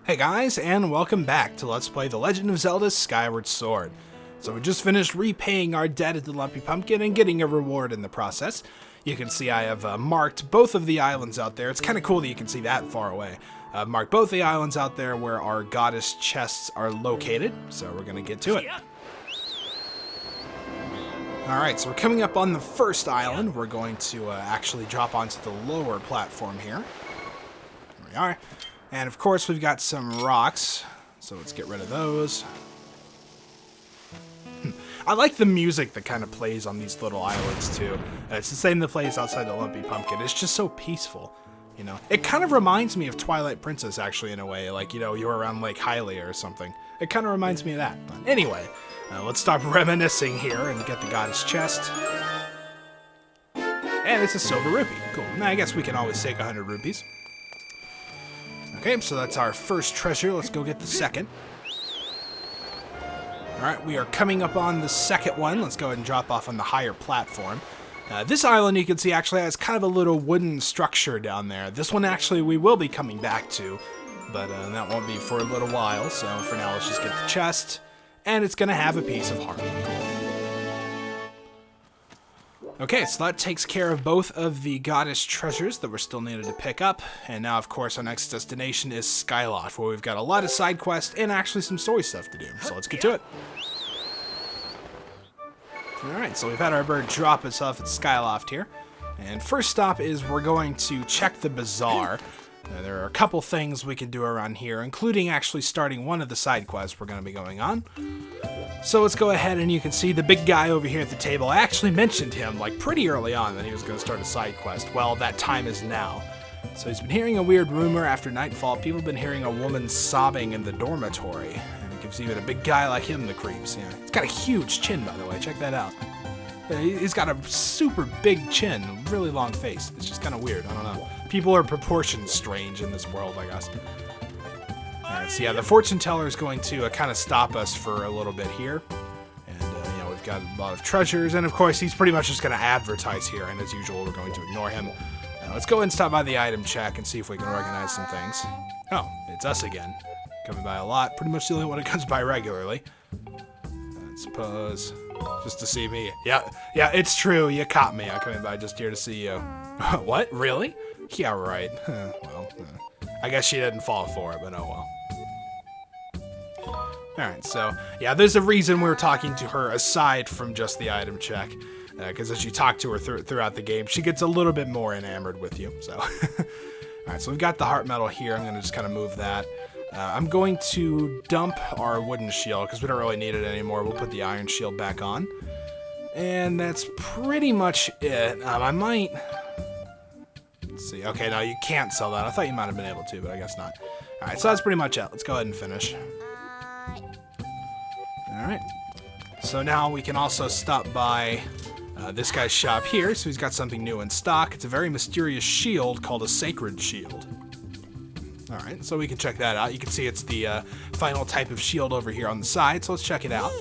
Hey guys, and welcome back to Let's Play The Legend of Zelda Skyward Sword. So we just finished repaying our debt at the Lumpy Pumpkin and getting a reward in the process. You can see I have marked both of the islands out there. It's kind of cool that you can see that far away. I've marked both the islands out there where our goddess chests are located, so we're going to get to it. Alright, so we're coming up on the first island. We're going to actually drop onto the lower platform here. There we are. And of course we've got some rocks, so let's get rid of those. I like the music that kind of plays on these little islands too. It's the same that plays outside the Lumpy Pumpkin. It's just so peaceful, you know. It kind of reminds me of Twilight Princess actually in a way, like, you know, you're around Lake Hylia or something. It kind of reminds me of that. But anyway, let's stop reminiscing here and get the goddess chest. And it's a silver rupee. Cool. Now I guess we can always take 100 rupees. Okay, so that's our first treasure. Let's go get the second. Alright, we are coming up on the second one. Let's go ahead and drop off on the higher platform. This island, you can see, actually has kind of a little wooden structure down there. This one, actually, we will be coming back to, but that won't be for a little while. So for now, let's just get the chest, and it's going to have a piece of heart. Cool. Okay, so that takes care of both of the goddess treasures that we're still needed to pick up. And now, of course, our next destination is Skyloft, where we've got a lot of side quests and actually some story stuff to do. So let's get to it. Alright, so we've had our bird drop itself at Skyloft here. And first stop is we're going to check the bazaar. There are a couple things we can do around here, including actually starting one of the side quests we're going to be going on. So let's go ahead, and you can see the big guy over here at the table. I actually mentioned him like pretty early on that he was going to start a side quest. Well, that time is now. So he's been hearing a weird rumor after nightfall. People have been hearing a woman sobbing in the dormitory. And it gives even a big guy like him the creeps. Yeah, he's got a huge chin, by the way. Check that out. He's got a super big chin, a really long face. It's just kind of weird. I don't know. People are proportioned strange in this world, I guess. Alright, so yeah, the fortune teller is going to kind of stop us for a little bit here. And, you know, we've got a lot of treasures. And, of course, he's pretty much just going to advertise here. And, as usual, we're going to ignore him. Let's go ahead and stop by the item check and see if we can recognize some things. Oh, it's us again. Coming by a lot. Pretty much the only one that comes by regularly. I suppose. Just to see me. Yeah, it's true. You caught me. I'm coming by just here to see you. What? Really? Yeah, right. Well, I guess she didn't fall for it, but oh well. Alright, so, yeah, there's a reason we're talking to her aside from just the item check. Because as you talk to her throughout the game, she gets a little bit more enamored with you, so. Alright, so we've got the heart medal here. I'm going to just kind of move that. I'm going to dump our wooden shield, because we don't really need it anymore. We'll put the iron shield back on. And that's pretty much it. I might... Let's see. Okay, no, you can't sell that. I thought you might have been able to, but I guess not. Alright, so that's pretty much it. Let's go ahead and finish. Alright. So now we can also stop by this guy's shop here. So he's got something new in stock. It's a very mysterious shield called a sacred shield. Alright, so we can check that out. You can see it's the final type of shield over here on the side, so let's check it out.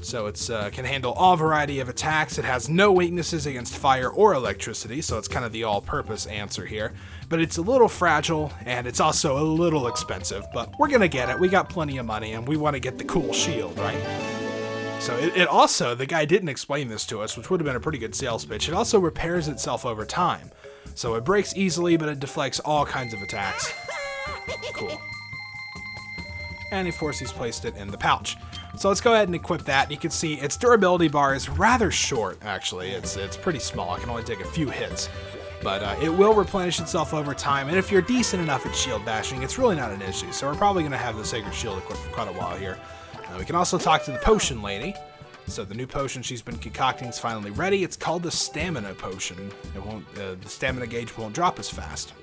So it's can handle all variety of attacks. It has no weaknesses against fire or electricity, so it's kind of the all-purpose answer here. But it's a little fragile, and it's also a little expensive, but we're gonna get it. We got plenty of money, and we want to get the cool shield, right? So it also, the guy didn't explain this to us, which would have been a pretty good sales pitch. It also repairs itself over time. So it breaks easily, but it deflects all kinds of attacks. Cool. And of course he's placed it in the pouch. So let's go ahead and equip that. You can see its durability bar is rather short, actually. It's pretty small. It can only take a few hits. But it will replenish itself over time, and if you're decent enough at shield bashing, it's really not an issue. So we're probably going to have the Sacred Shield equipped for quite a while here. We can also talk to the potion lady. So the new potion she's been concocting is finally ready. It's called the Stamina Potion. It won't, the stamina gauge won't drop as fast.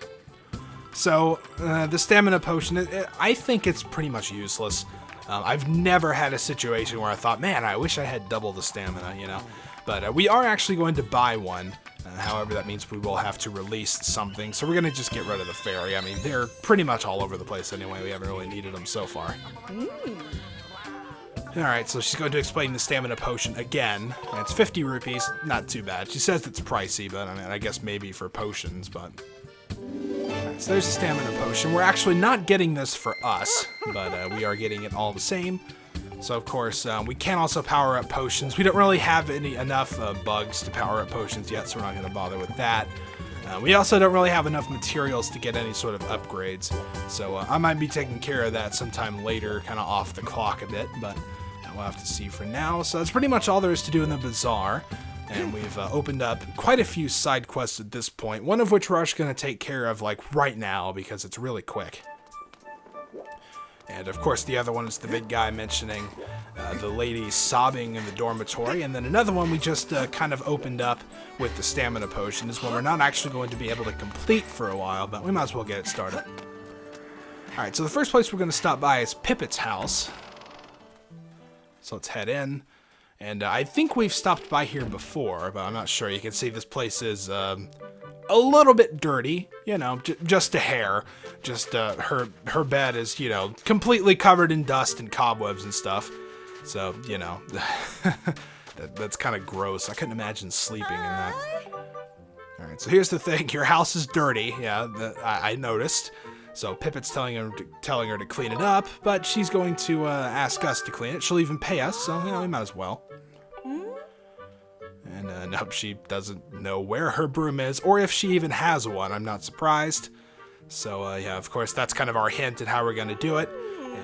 So the Stamina Potion, I think it's pretty much useless. I've never had a situation where I thought, man, I wish I had double the stamina, you know. But we are actually going to buy one. However, that means we will have to release something. So we're going to just get rid of the fairy. I mean, they're pretty much all over the place anyway. We haven't really needed them so far. Alright, so she's going to explain the Stamina Potion again. And it's 50 rupees. Not too bad. She says it's pricey, but I mean, I guess maybe for potions, but... So there's a stamina potion. We're actually not getting this for us, but we are getting it all the same. So of course, we can also power up potions. We don't really have enough bugs to power up potions yet, so we're not going to bother with that. We also don't really have enough materials to get any sort of upgrades. So I might be taking care of that sometime later, kind of off the clock a bit, but we'll have to see for now. So that's pretty much all there is to do in the bazaar. And we've opened up quite a few side quests at this point, one of which we're actually going to take care of like right now because it's really quick. And of course the other one is the big guy mentioning the lady sobbing in the dormitory, and then another one we just kind of opened up with the stamina potion. This one we're not actually going to be able to complete for a while, but we might as well get it started. Alright, so the first place we're going to stop by is Pippet's house. So let's head in. And I think we've stopped by here before, but I'm not sure. You can see this place is a little bit dirty, you know, just a hair. Just her bed is, you know, completely covered in dust and cobwebs and stuff. So, you know, that's kind of gross. I couldn't imagine sleeping in that. All right, so here's the thing. Your house is dirty. Yeah, I noticed. So Pippet's telling her to clean it up, but she's going to ask us to clean it. She'll even pay us, so you know, we might as well. And nope, she doesn't know where her broom is, or if she even has one. I'm not surprised. So yeah, of course, that's kind of our hint at how we're going to do it.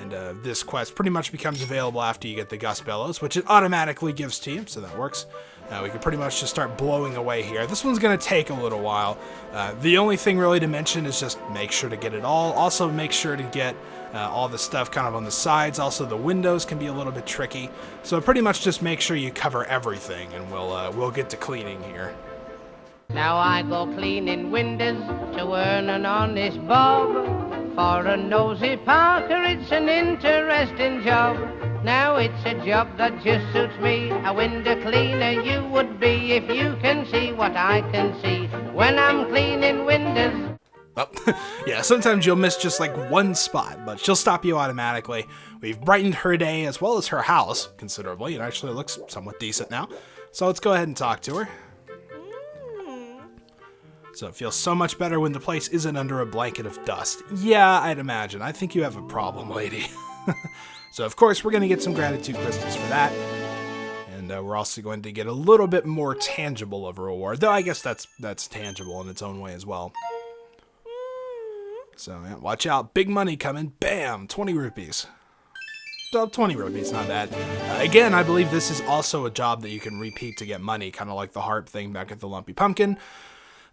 And this quest pretty much becomes available after you get the Gust Bellows, which it automatically gives to you, so that works. We can pretty much just start blowing away here. This one's going to take a little while. The only thing really to mention is just make sure to get it all. Also make sure to get all the stuff kind of on the sides. Also the windows can be a little bit tricky. So pretty much just make sure you cover everything, and we'll get to cleaning here. Now I go cleaning windows to earn an honest bob. For a nosy Parker, it's an interesting job. Now it's a job that just suits me. A window cleaner you would be if you can see what I can see when I'm cleaning windows. Oh, yeah, sometimes you'll miss just like one spot, but she'll stop you automatically. We've brightened her day as well as her house considerably. It actually looks somewhat decent now. So let's go ahead and talk to her. So it feels so much better when the place isn't under a blanket of dust. Yeah, I'd imagine. I think you have a problem, lady. So of course we're going to get some gratitude crystals for that. And we're also going to get a little bit more tangible of a reward. Though I guess that's tangible in its own way as well. So yeah, watch out. Big money coming. Bam! 20 rupees. So 20 rupees, not bad. Again, I believe this is also a job that you can repeat to get money. Kind of like the harp thing back at the Lumpy Pumpkin.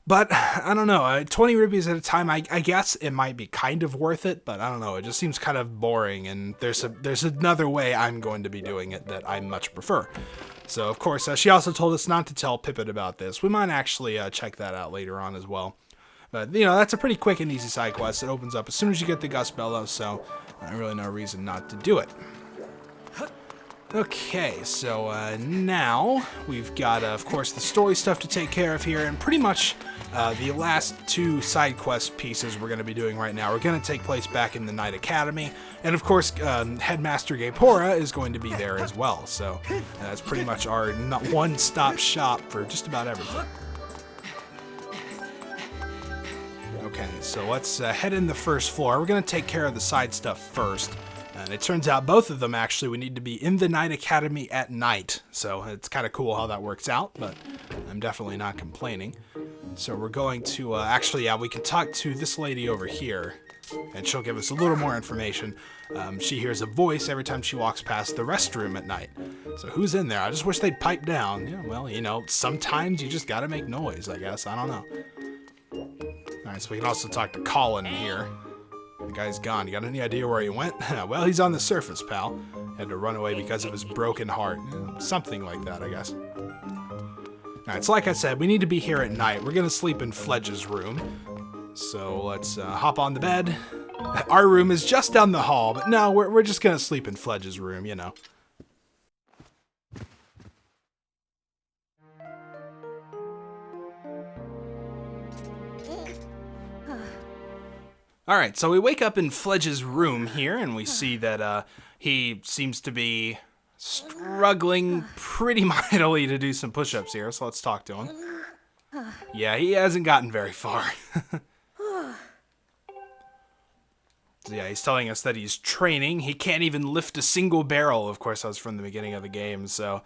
But, I don't know, 20 rupees at a time, I guess it might be kind of worth it, but I don't know, it just seems kind of boring, and there's another way I'm going to be doing it that I much prefer. So, of course, she also told us not to tell Pippet about this. We might actually check that out later on as well. But, you know, that's a pretty quick and easy side quest. It opens up as soon as you get the Gust Bellows, so really no reason not to do it. Okay, so now we've got, of course, the story stuff to take care of here, and pretty much the last two side quest pieces we're going to be doing right now are going to take place back in the Knight Academy, and of course, Headmaster Gaypora is going to be there as well, so that's pretty much our one-stop shop for just about everything. Okay, so let's head in the first floor. We're going to take care of the side stuff first. And it turns out both of them, actually, we need to be in the Knight Academy at night. So it's kind of cool how that works out, but I'm definitely not complaining. So we're going to, actually, yeah, we can talk to this lady over here, and she'll give us a little more information. She hears a voice every time she walks past the restroom at night. So who's in there? I just wish they'd pipe down. Yeah, well, you know, sometimes you just gotta make noise, I guess. I don't know. Alright, so we can also talk to Colin in here. The guy's gone. You got any idea where he went? Well, he's on the surface, pal. Had to run away because of his broken heart. Something like that, I guess. Alright, so like I said, we need to be here at night. We're gonna sleep in Fledge's room. So let's hop on the bed. Our room is just down the hall, but no, we're just gonna sleep in Fledge's room, you know. Alright, so we wake up in Fledge's room here, and we see that he seems to be struggling pretty mightily to do some push-ups here, so let's talk to him. Yeah, he hasn't gotten very far. So yeah, he's telling us that he's training. He can't even lift a single barrel. Of course, that was from the beginning of the game, so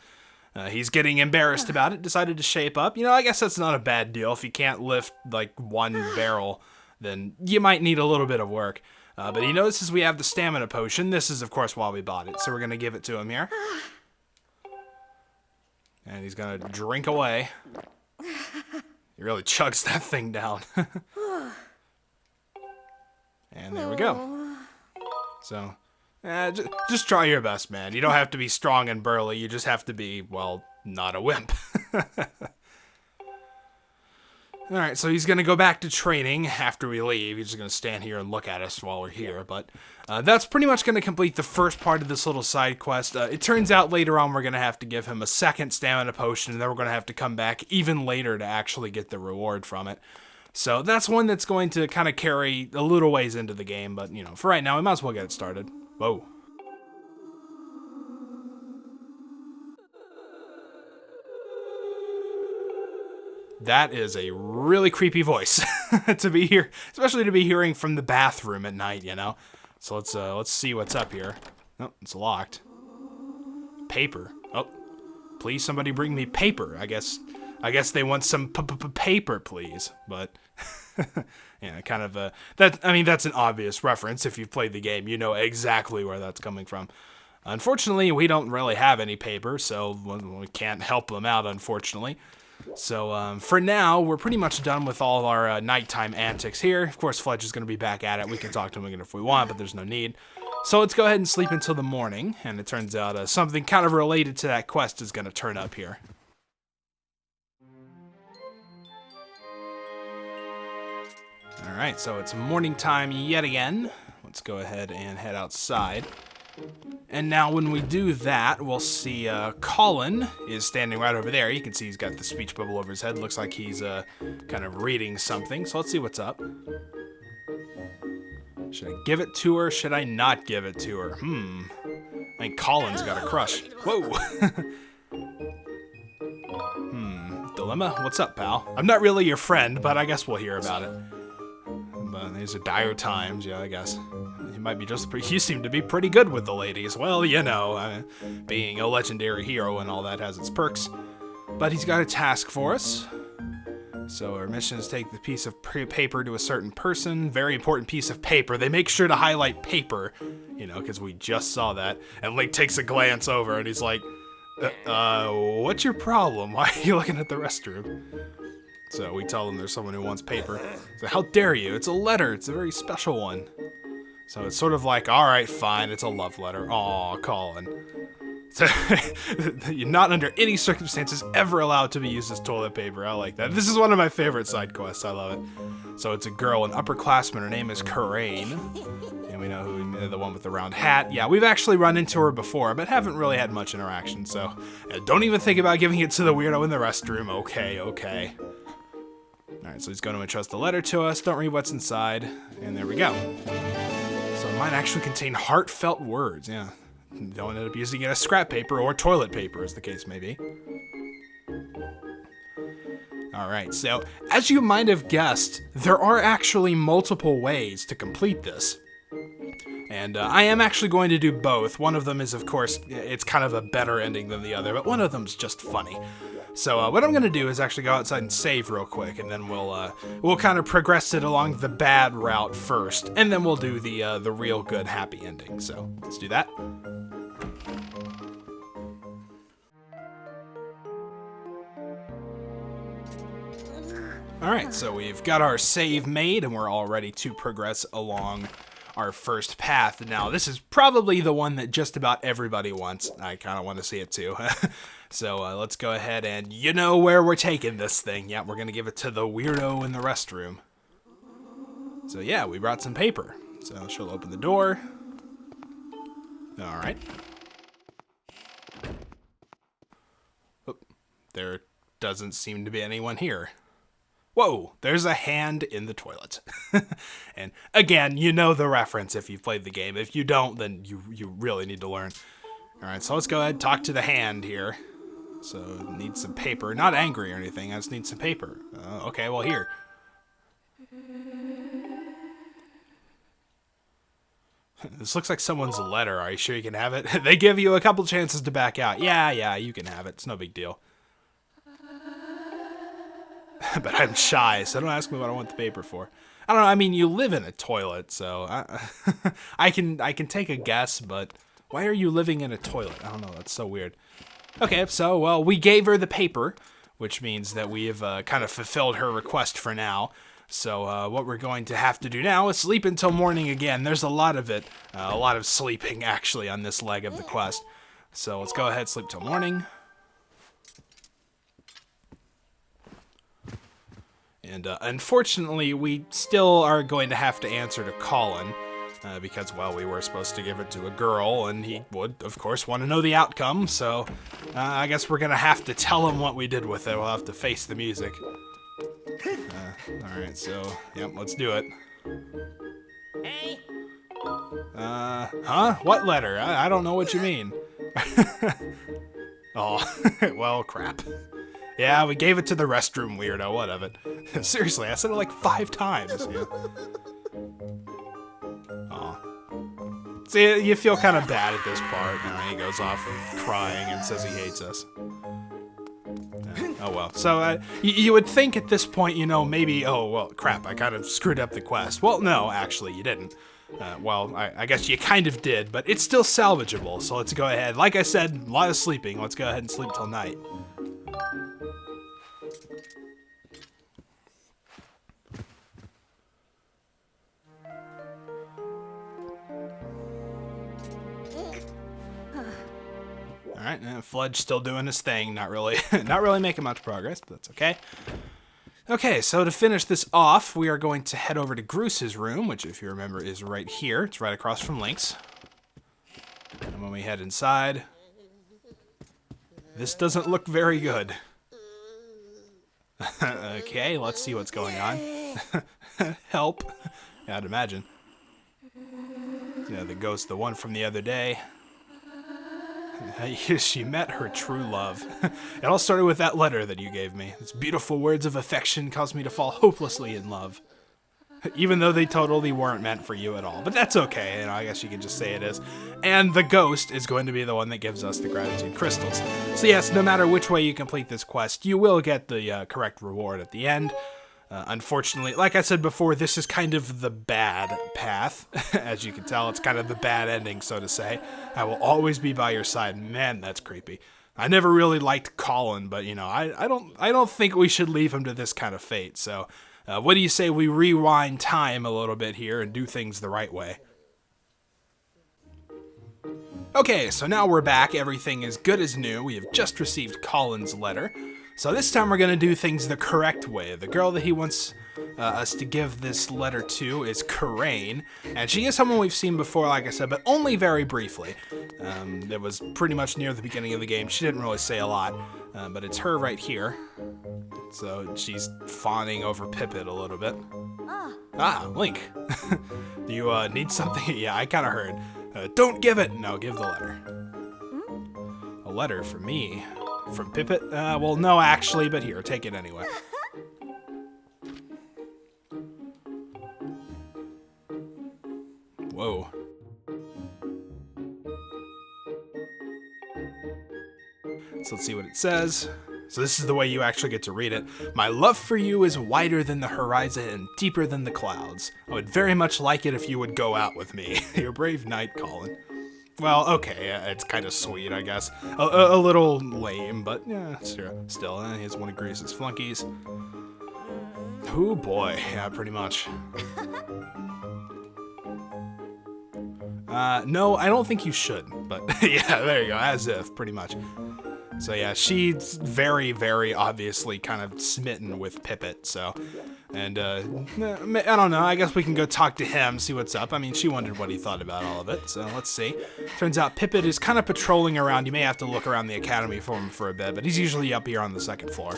he's getting embarrassed about it, decided to shape up. You know, I guess that's not a bad deal. If you can't lift, like, one barrel, then you might need a little bit of work. But he notices we have the stamina potion. This is, of course, why we bought it, so we're going to give it to him here. And he's going to drink away. He really chugs that thing down. And there we go. So, just try your best, man. You don't have to be strong and burly. You just have to be, well, not a wimp. Alright, so he's going to go back to training after we leave. He's just going to stand here and look at us while we're here. But that's pretty much going to complete the first part of this little side quest. It turns out later on we're going to have to give him a second stamina potion, and then we're going to have to come back even later to actually get the reward from it. So that's one that's going to kind of carry a little ways into the game. But, you know, for right now, we might as well get it started. Whoa. That is a really creepy voice to be here, especially to be hearing from the bathroom at night, you know. So let's see what's up here. Oh, it's locked. Paper. Oh, please somebody bring me paper. I guess they want some paper, please. But yeah, kind of that's an obvious reference. If you've played the game, you know exactly where that's coming from. Unfortunately, we don't really have any paper, so we can't help them out, unfortunately. So for now, we're pretty much done with all our nighttime antics here. Of course, Fletch is going to be back at it. We can talk to him again if we want, but there's no need. So let's go ahead and sleep until the morning. And it turns out something kind of related to that quest is going to turn up here. Alright, so it's morning time yet again. Let's go ahead and head outside. And now when we do that, we'll see Colin is standing right over there. You can see he's got the speech bubble over his head. Looks like he's kind of reading something. So let's see what's up. Should I give it to her? Should I not give it to her? I think Colin's got a crush. Whoa. Dilemma? What's up, pal? I'm not really your friend, but I guess we'll hear about it. But these are dire times, yeah, I guess. Might be you seem to be pretty good with the ladies. Well, you know, being a legendary hero and all that has its perks. But he's got a task for us. So our mission is take the piece of paper to a certain person. Very important piece of paper. They make sure to highlight paper, you know, because we just saw that. And Link takes a glance over and he's like, what's your problem? Why are you looking at the restroom? So we tell them there's someone who wants paper. So how dare you? It's a letter. It's a very special one. So it's sort of like, all right, fine, it's a love letter. Aw, Colin. So you're not under any circumstances ever allowed to be used as toilet paper. I like that. This is one of my favorite side quests. I love it. So it's a girl, an upperclassman. Her name is Coraine. And we know who the one with the round hat. Yeah, we've actually run into her before, but haven't really had much interaction. So don't even think about giving it to the weirdo in the restroom. Okay. All right, so he's going to entrust the letter to us. Don't read what's inside. And there we go. So it might actually contain heartfelt words, yeah. Don't end up using it as scrap paper or toilet paper, as the case may be. Alright, so as you might have guessed, there are actually multiple ways to complete this. And I am actually going to do both. One of them is, of course, it's kind of a better ending than the other, but one of them's just funny. So what I'm going to do is actually go outside and save real quick, and then we'll kind of progress it along the bad route first, and then we'll do the real good happy ending. So let's do that. Alright, so we've got our save made, and we're all ready to progress along our first path. Now, this is probably the one that just about everybody wants. I kind of want to see it too. So let's go ahead and you know where we're taking this thing. Yeah, we're going to give it to the weirdo in the restroom. So yeah, we brought some paper. So she'll open the door. All right. Oh, there doesn't seem to be anyone here. Whoa, there's a hand in the toilet. And again, you know the reference if you've played the game. If you don't, then you really need to learn. All right, so let's go ahead and talk to the hand here. So, need some paper. Not angry or anything, I just need some paper. Okay, well, here. This looks like someone's letter. Are you sure you can have it? They give you a couple chances to back out. Yeah, you can have it. It's no big deal. But I'm shy, so don't ask me what I want the paper for. I don't know. I mean, you live in a toilet, so I can take a guess. But why are you living in a toilet? I don't know. That's so weird. Okay, so well, we gave her the paper, which means that we have kind of fulfilled her request for now. So what we're going to have to do now is sleep until morning again. There's a lot of it, a lot of sleeping actually on this leg of the quest. So let's go ahead, sleep till morning. And unfortunately, we still are going to have to answer to Colin, because, well, we were supposed to give it to a girl, and he would, of course, want to know the outcome, so I guess we're going to have to tell him what we did with it. We'll have to face the music. Alright, so, yep, let's do it. Hey. Huh? What letter? I don't know what you mean. Oh, well, crap. Yeah, we gave it to the restroom weirdo, what of it? Seriously, I said it like 5 times. Yeah. Oh. See, you feel kind of bad at this part. He goes off crying and says he hates us. Oh well. So you would think at this point, maybe, oh well, crap, I kind of screwed up the quest. Well, no, actually, you didn't. Well, I guess you kind of did, but it's still salvageable. So let's go ahead. Like I said, a lot of sleeping. Let's go ahead and sleep till night. All right, and Flood's still doing his thing. Not really making much progress, but that's okay. Okay, so to finish this off, we are going to head over to Groose's room, which, if you remember, is right here. It's right across from Link's. And when we head inside, this doesn't look very good. Okay, let's see what's going on. Help. Yeah, I'd imagine. Yeah, the ghost, the one from the other day. She met her true love. It all started with that letter that you gave me. Its beautiful words of affection caused me to fall hopelessly in love. Even though they totally weren't meant for you at all. But that's okay, I guess you can just say it is. And the ghost is going to be the one that gives us the gratitude crystals. So yes, no matter which way you complete this quest, you will get the correct reward at the end. Unfortunately, like I said before, this is kind of the bad path. As you can tell, it's kind of the bad ending, so to say. I will always be by your side. Man, that's creepy. I never really liked Colin, but I don't think we should leave him to this kind of fate. So, what do you say we rewind time a little bit here and do things the right way? Okay, so now we're back. Everything is good as new. We have just received Colin's letter. So this time we're going to do things the correct way. The girl that he wants us to give this letter to is Karain, and she is someone we've seen before, like I said, but only very briefly. It was pretty much near the beginning of the game. She didn't really say a lot, but it's her right here. So she's fawning over Pippet a little bit. Ah, Link. Do you need something? Yeah, I kind of heard. Don't give it! No, give the letter. A letter for me? From Pippet? Well, no, actually, but here, take it anyway. Whoa. So let's see what it says. So this is the way you actually get to read it. My love for you is wider than the horizon and deeper than the clouds. I would very much like it if you would go out with me. Your brave knight, Colin. Well, okay, it's kind of sweet, I guess. A little lame, but yeah, sure. Still, he's one of Grease's flunkies. Oh boy, yeah, pretty much. No, I don't think you should, but yeah, there you go, as if, pretty much. So yeah, she's very, very obviously kind of smitten with Pippet, so... And, I don't know, I guess we can go talk to him, see what's up. I mean, she wondered what he thought about all of it, so let's see. Turns out Pippet is kind of patrolling around. You may have to look around the academy for him for a bit, but he's usually up here on the 2nd floor.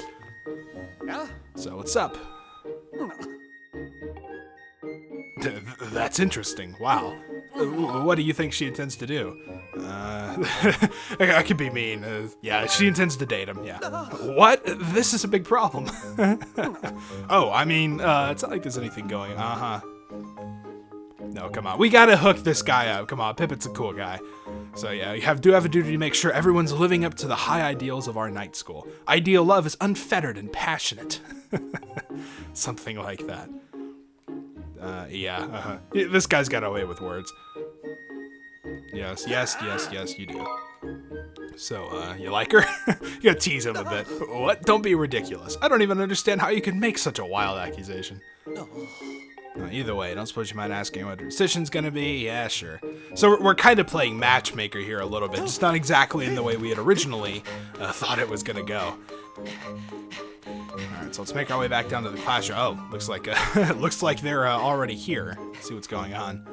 So what's up? That's interesting, wow. What do you think she intends to do? I could be mean. Yeah, she intends to date him, yeah. What? This is a big problem. Oh, I mean, it's not like there's anything going. No, come on. We gotta hook this guy up. Come on, Pippet's a cool guy. So yeah, you do have a duty to make sure everyone's living up to the high ideals of our night school. Ideal love is unfettered and passionate. Something like that. Yeah. This guy's got away with words. Yes, you do. So, you like her? You gotta tease him a bit. What? Don't be ridiculous. I don't even understand how you can make such a wild accusation. Either way, don't suppose you mind asking what her decision's gonna be? Yeah, sure. So we're kind of playing Matchmaker here a little bit, just not exactly in the way we had originally thought it was gonna go. Alright, so let's make our way back down to the classroom. Oh, looks like looks like they're already here. Let's see what's going on.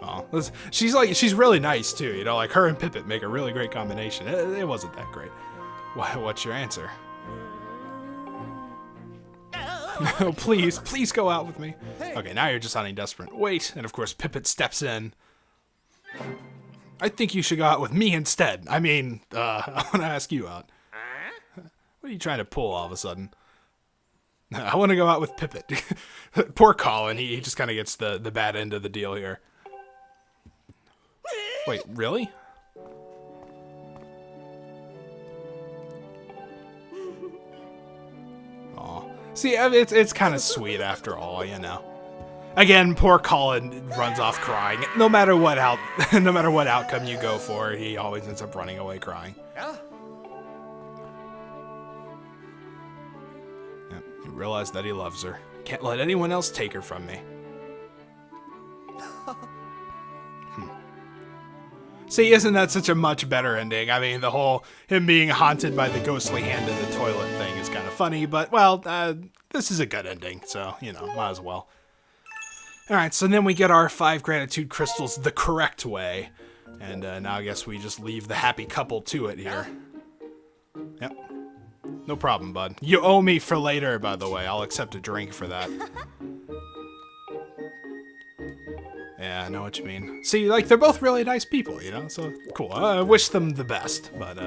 Oh, she's really nice too, you know, like her and Pippet make a really great combination. It wasn't that great. What's your answer? No, please go out with me. Okay, now you're just sounding desperate. Wait, and of course Pippet steps in. I think you should go out with me instead. I mean, I want to ask you out. What are you trying to pull all of a sudden? I want to go out with Pippet. Poor Colin, he just kind of gets the bad end of the deal here. Wait, really? Aw. See, it's kind of sweet after all, you know. Again, poor Colin runs off crying. No matter what outcome you go for, he always ends up running away crying. Yep, he realized that he loves her. Can't let anyone else take her from me. See, isn't that such a much better ending? I mean, the whole him being haunted by the ghostly hand in the toilet thing is kind of funny, but, well, this is a good ending, so, you know, might as well. Alright, so then we get our 5 gratitude crystals the correct way, and now I guess we just leave the happy couple to it here. Yep. No problem, bud. You owe me for later, by the way. I'll accept a drink for that. Yeah, I know what you mean. See, like, they're both really nice people, you know? So, cool. I wish them the best, but,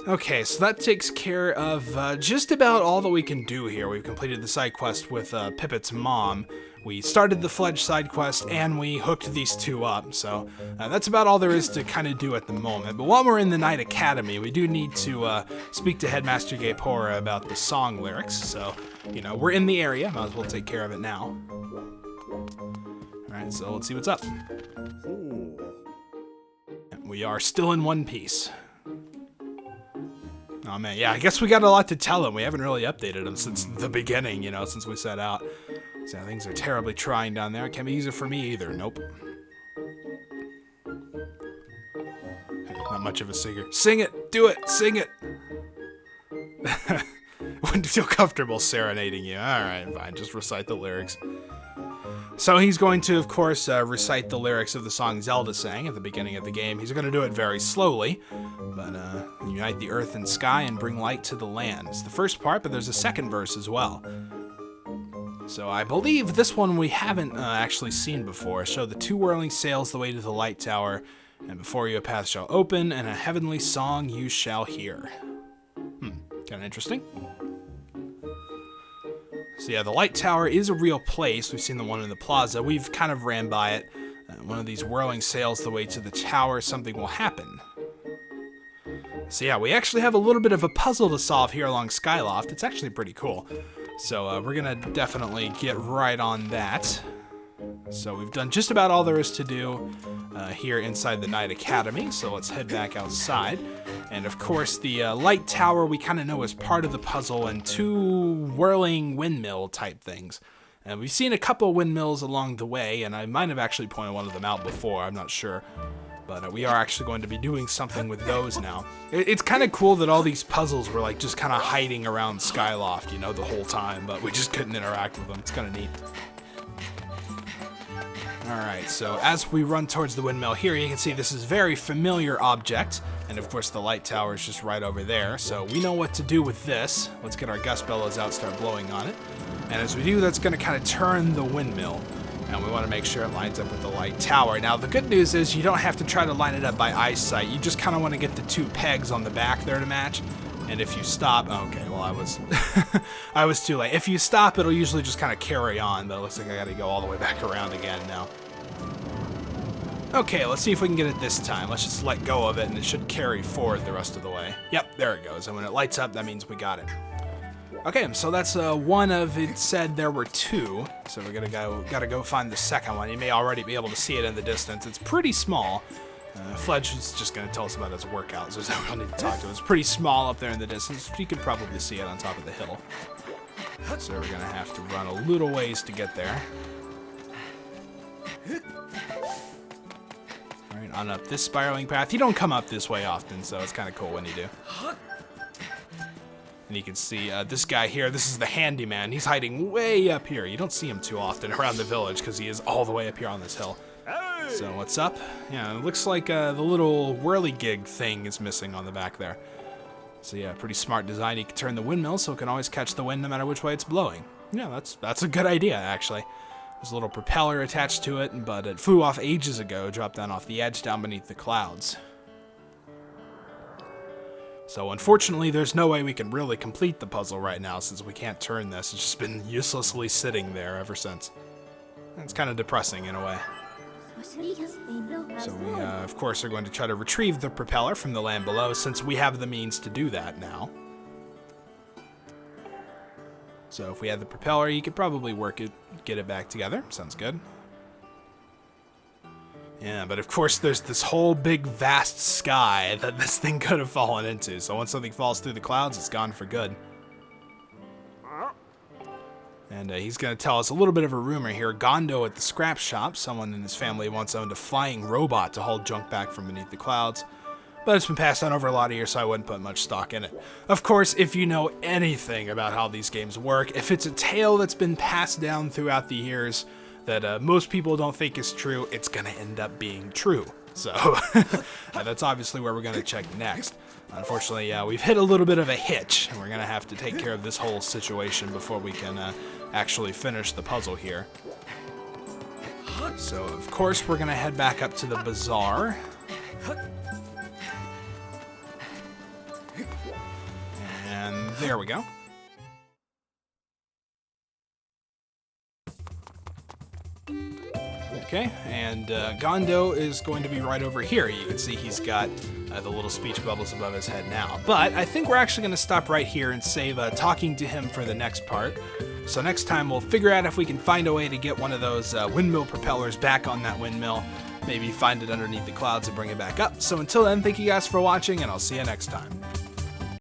okay, so that takes care of, just about all that we can do here. We've completed the side quest with, Pippet's mom. We started the Fledge side quest, and we hooked these two up, so that's about all there is to kind of do at the moment. But while we're in the Night Academy, we do need to speak to Headmaster Gaypora about the song lyrics, so, you know, we're in the area. Might as well take care of it now. Alright, so let's see what's up. We are still in one piece. Oh man, yeah, I guess we got a lot to tell him. We haven't really updated him since the beginning, you know, since we set out. So things are terribly trying down there. Can't be easy for me either. Nope. Not much of a singer. Sing it! Do it! Sing it! Wouldn't feel comfortable serenading you. Alright, fine. Just recite the lyrics. So he's going to, of course, recite the lyrics of the song Zelda sang at the beginning of the game. He's going to do it very slowly, but unite the earth and sky and bring light to the land. It's the first part, but there's a second verse as well. So I believe this one we haven't actually seen before. Show the 2 whirling sails the way to the light tower, and before you a path shall open, and a heavenly song you shall hear. Kind of interesting. So yeah, the light tower is a real place. We've seen the one in the plaza. We've kind of ran by it. One of these whirling sails the way to the tower, something will happen. So yeah, we actually have a little bit of a puzzle to solve here along Skyloft. It's actually pretty cool. So we're gonna definitely get right on that. So we've done just about all there is to do here inside the Night Academy. So let's head back outside. And of course, the light tower we kind of know is part of the puzzle, and 2 whirling windmill type things. And we've seen a couple windmills along the way, and I might have actually pointed one of them out before, I'm not sure. But we are actually going to be doing something with those now. It's kind of cool that all these puzzles were like just kind of hiding around Skyloft, you know, the whole time, but we just couldn't interact with them. It's kind of neat. Alright, so as we run towards the windmill here, you can see this is a very familiar object, and of course the light tower is just right over there, so we know what to do with this. Let's get our gust bellows out, start blowing on it, and as we do, that's going to kind of turn the windmill. And we want to make sure it lines up with the light tower. Now, the good news is you don't have to try to line it up by eyesight. You just kind of want to get the 2 pegs on the back there to match. And if you stop, okay, well, I was too late. If you stop, it'll usually just kind of carry on, but it looks like I got to go all the way back around again now. Okay, let's see if we can get it this time. Let's just let go of it, and it should carry forward the rest of the way. Yep, there it goes. And when it lights up, that means we got it. Okay, so that's one of, it said there were 2, so we're gotta go find the second one. You may already be able to see it in the distance. It's pretty small. Fledge is just gonna tell us about his workouts. There's no real need to talk to him. It's pretty small up there in the distance. You could probably see it on top of the hill. So we're gonna have to run a little ways to get there. All right, on up this spiraling path. You don't come up this way often, so it's kind of cool when you do. And you can see this guy here, this is the handyman. He's hiding way up here. You don't see him too often around the village because he is all the way up here on this hill. Hey! So what's up? Yeah, it looks like the little whirligig thing is missing on the back there. So yeah, pretty smart design. You can turn the windmill so it can always catch the wind no matter which way it's blowing. Yeah, that's a good idea, actually. There's a little propeller attached to it, but it flew off ages ago, dropped down off the edge down beneath the clouds. So unfortunately, there's no way we can really complete the puzzle right now since we can't turn this. It's just been uselessly sitting there ever since. It's kind of depressing in a way. So we, of course, are going to try to retrieve the propeller from the land below since we have the means to do that now. So if we had the propeller, you could probably get it back together. Sounds good. Yeah, but of course there's this whole big vast sky that this thing could have fallen into. So once something falls through the clouds, it's gone for good. And he's going to tell us a little bit of a rumor here. Gondo at the scrap shop, someone in his family once owned a flying robot to haul junk back from beneath the clouds. But it's been passed on over a lot of years, so I wouldn't put much stock in it. Of course, if you know anything about how these games work, if it's a tale that's been passed down throughout the years that most people don't think is true, it's going to end up being true. So that's obviously where we're going to check next. Unfortunately, we've hit a little bit of a hitch, and we're going to have to take care of this whole situation before we can actually finish the puzzle here. So, of course, we're going to head back up to the bazaar. And there we go. Okay, and Gondo is going to be right over here. You can see he's got the little speech bubbles above his head now. But I think we're actually going to stop right here and save talking to him for the next part. So next time we'll figure out if we can find a way to get one of those windmill propellers back on that windmill. Maybe find it underneath the clouds and bring it back up. So until then, thank you guys for watching, and I'll see you next time.